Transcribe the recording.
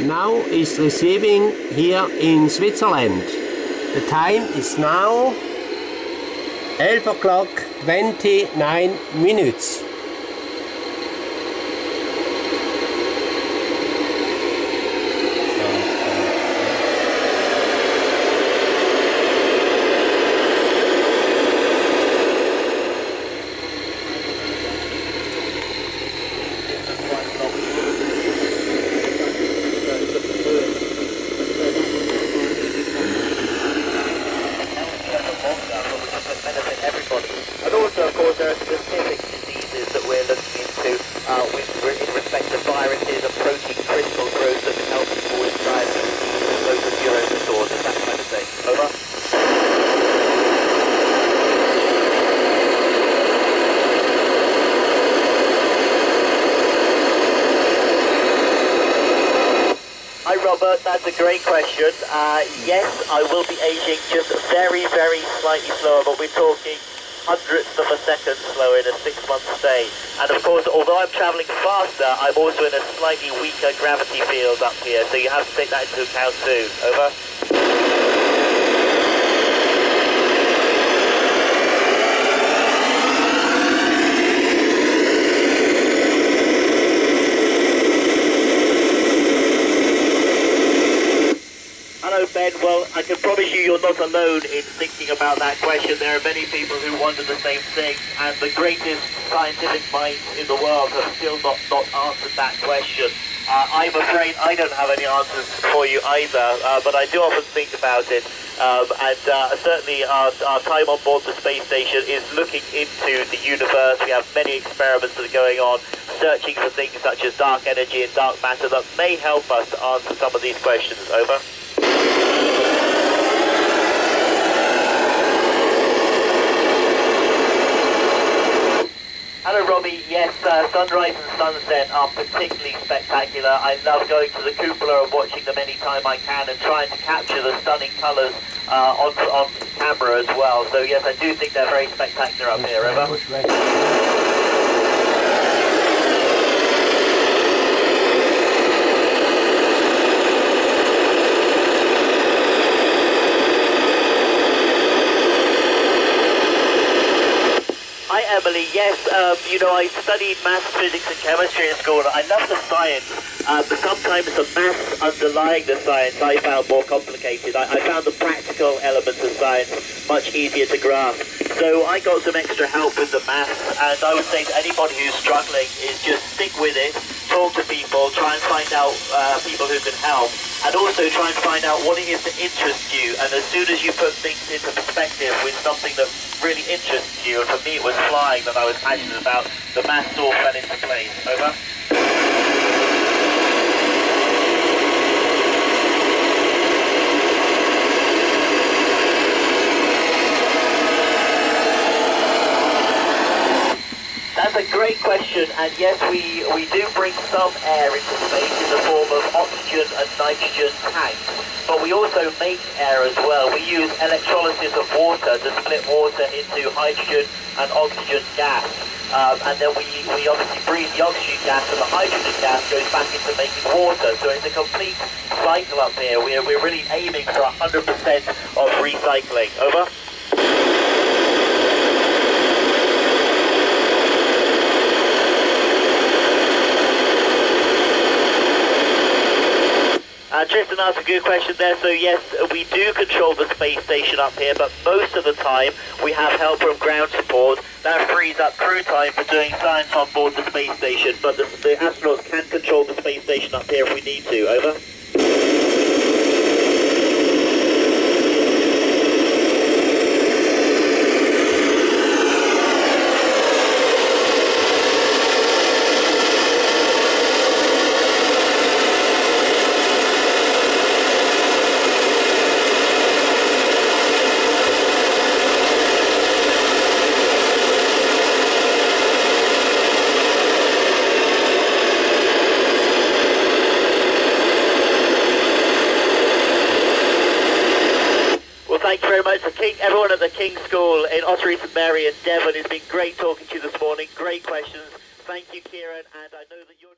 now is receiving here in Switzerland. The time is now 11 o'clock 29 minutes. That's a great question. Yes, I will be aging just very, very slightly slower, but we're talking hundredths of a second slower in a 6-month stay. And of course, although I'm travelling faster, I'm also in a slightly weaker gravity field up here, so you have to take that into account too. Over. Ben, well, I can promise you you're not alone in thinking about that question. There are many people who wonder the same thing, and the greatest scientific minds in the world have still not answered that question. I'm afraid I don't have any answers for you either, but I do often think about it, and certainly our time on board the space station is looking into the universe. We have many experiments that are going on, searching for things such as dark energy and dark matter that may help us to answer some of these questions. Over. Hello Robbie, yes, sunrise and sunset are particularly spectacular. I love going to the cupola and watching them anytime I can and trying to capture the stunning colours on camera as well. So yes, I do think they're very spectacular up here, Over. Emily, yes, you know, I studied maths, physics and chemistry in school. I love the science, but sometimes the maths underlying the science I found more complicated. I found the practical elements of science much easier to grasp. So I got some extra help with the maths, and I would say to anybody who's struggling is just stick with it, talk to people, try and find out people who can help, and also try and find out what it is that interests you. And as soon as you put things into perspective with something that really interests you, and for me it was flying that I was passionate about, the maths all fell into place. Over. That's a great question, and yes, we do bring some air into space in the form of oxygen and nitrogen tanks, but we also make air as well. We use electrolysis of water to split water into hydrogen and oxygen gas, and then we obviously breathe the oxygen gas, and the hydrogen gas goes back into making water, so it's a complete cycle up here. We're really aiming for 100% of recycling. Over. Tristan asked a good question there. So yes, we do control the space station up here, but most of the time we have help from ground support. That frees up crew time for doing science on board the space station, but the astronauts can control the space station up here if we need to. Over. Thank you very much to everyone at the King School in Ottery, St. Mary and Devon. It's been great talking to you this morning. Great questions. Thank you, Kieran, and I know that you're...